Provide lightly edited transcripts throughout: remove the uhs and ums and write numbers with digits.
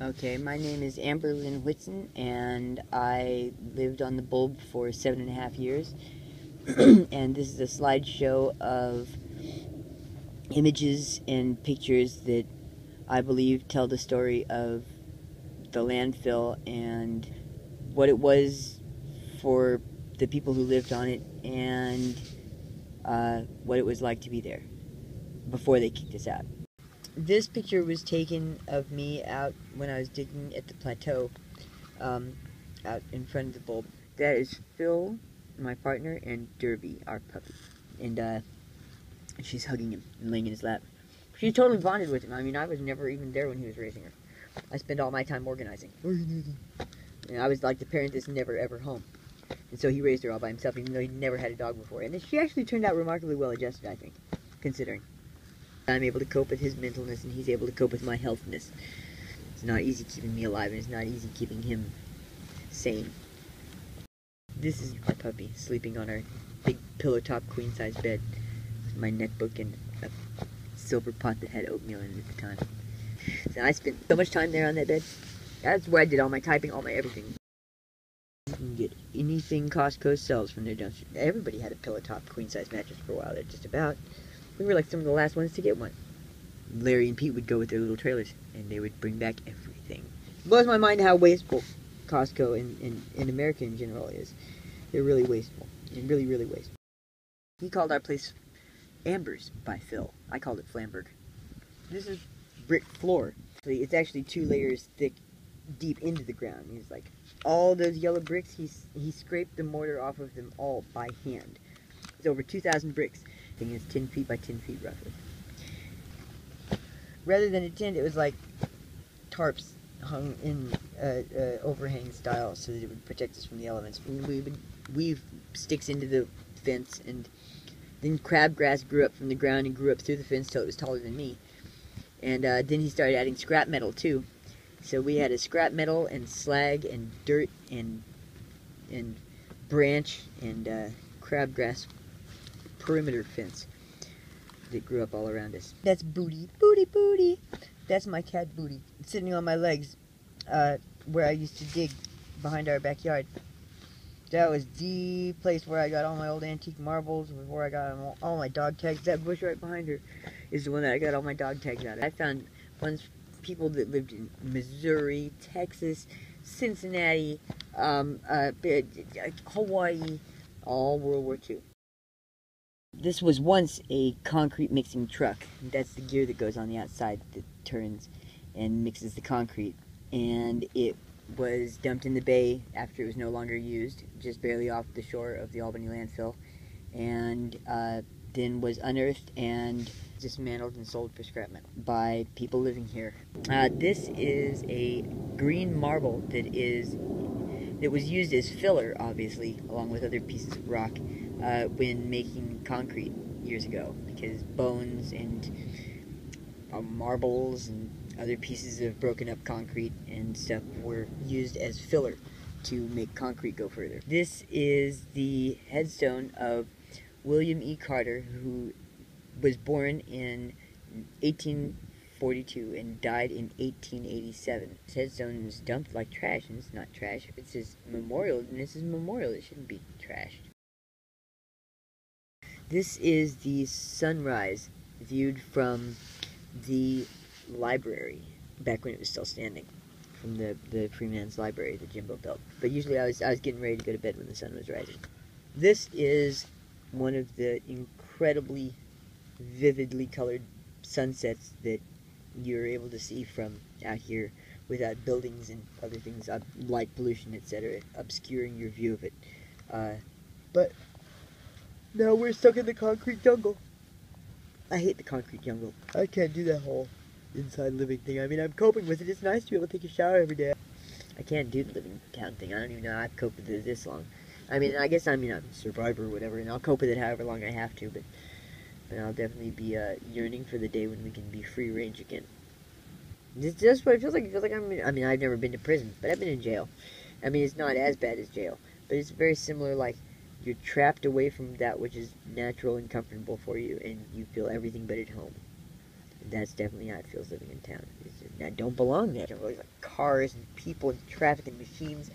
Okay, my name is Amber Lynn Whitson, and I lived on the bulb for 7.5 years. And this is a slideshow of images and pictures that I believe tell the story of the landfill and what it was for the people who lived on it, and what it was like to be there before they kicked us out. This picture was taken of me out when I was digging at the plateau, out in front of the bulb. That is Phil, my partner, and Derby, our puppy. And she's hugging him and laying in his lap. She's totally bonded with him. I mean, I was never even there when he was raising her. I spent all my time organizing. And I was like the parent that's never ever home. And so he raised her all by himself, even though he never had a dog before. And she actually turned out remarkably well adjusted, I think, considering. I'm able to cope with his mentalness, and he's able to cope with my healthness. It's not easy keeping me alive, and it's not easy keeping him sane. This is my puppy, sleeping on our big pillow-top queen-size bed with my netbook and a silver pot that had oatmeal in it at the time. So I spent so much time there on that bed. That's where I did all my typing, all my everything. You can get anything Costco sells from their dumpster. Everybody had a pillow-top queen-size mattress for a while there, just about. We were like some of the last ones to get one. Larry and Pete would go with their little trailers, and they would bring back everything. It blows my mind how wasteful Costco and America in general is. They're really wasteful, and really, really wasteful. He called our place Amber's by Phil. I called it Flamberg. This is brick floor. It's actually 2 layers thick, deep into the ground. He's like, all those yellow bricks, he scraped the mortar off of them all by hand. It's over 2,000 bricks. I think it's 10 feet by 10 feet roughly. Rather than a tent, it was like tarps hung in overhang style so that it would protect us from the elements. We would weave sticks into the fence, and then crabgrass grew up from the ground and grew up through the fence till it was taller than me. And then he started adding scrap metal too. So we had a scrap metal and slag and dirt and branch and crabgrass perimeter fence that grew up all around us. That's Booty. Booty, Booty. That's my cat Booty. It's sitting on my legs where I used to dig behind our backyard. That was the place where I got all my old antique marbles, where I got all my dog tags. That bush right behind her is the one that I got all my dog tags out of. I found ones people that lived in Missouri, Texas, Cincinnati, Hawaii, all World War II. This was once a concrete mixing truck. That's the gear that goes on the outside that turns and mixes the concrete. And it was dumped in the bay after it was no longer used, just barely off the shore of the Albany landfill, and then was unearthed and dismantled and sold for scrap metal by people living here. This is a green marble that was used as filler, obviously, along with other pieces of rock when making concrete years ago, because bones and marbles and other pieces of broken up concrete and stuff were used as filler to make concrete go further. This is the headstone of William E. Carter, who was born in 1842 and died in 1887. His headstone is dumped like trash, and it's not trash. If it says memorial, and this is memorial, it shouldn't be trashed. This is the sunrise viewed from the library, back when it was still standing, from the Freeman's Library that Jimbo built. But usually I was getting ready to go to bed when the sun was rising. This is one of the incredibly vividly colored sunsets that you're able to see from out here without buildings and other things, light pollution, etc., obscuring your view of it. But now we're stuck in the concrete jungle. I hate the concrete jungle. I can't do that whole inside living thing. I mean, I'm coping with it. It's nice to be able to take a shower every day. I can't do the living town thing. I don't even know how I've coped with it this long. I mean, I guess I'm a survivor or whatever, and I'll cope with it however long I have to, but I'll definitely be yearning for the day when we can be free range again. It's just what it feels like. It feels like I mean, I've never been to prison, but I've been in jail. I mean, it's not as bad as jail, but it's very similar, like, you're trapped away from that which is natural and comfortable for you, and you feel everything but at home. And that's definitely how it feels living in town. I don't belong there. I'm always like cars and people and traffic and machines.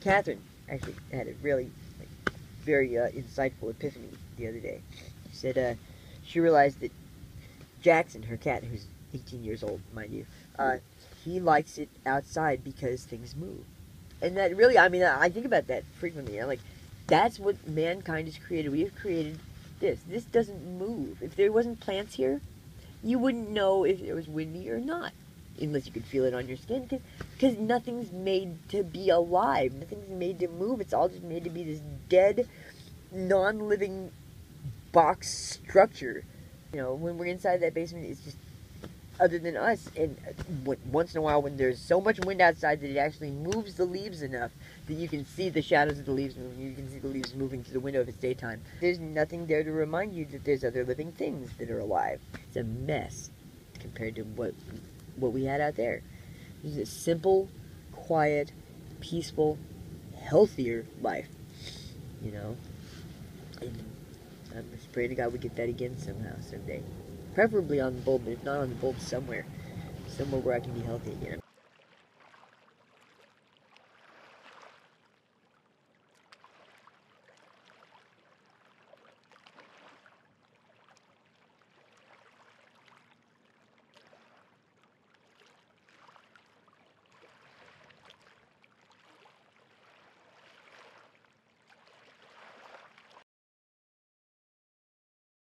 Catherine actually had a really very insightful epiphany the other day. She said she realized that Jackson, her cat, who's 18 years old, mind you, he likes it outside because things move. And that really, I mean, I think about that frequently. I'm like, that's what mankind has created. We have created this. This doesn't move. If there wasn't plants here, you wouldn't know if it was windy or not, unless you could feel it on your skin, because nothing's made to be alive. Nothing's made to move. It's all just made to be this dead, non-living box structure. You know, when we're inside that basement, it's just other than us. And once in a while, when there's so much wind outside that it actually moves the leaves enough that you can see the shadows of the leaves moving, you can see the leaves moving through the window if it's daytime. There's nothing there to remind you that there's other living things that are alive. It's a mess compared to what we had out there. It's a simple, quiet, peaceful, healthier life. You know? And I'm just praying to God we get that again somehow, someday. Preferably on the bulb, but if not on the bulb, somewhere where I can be healthy again.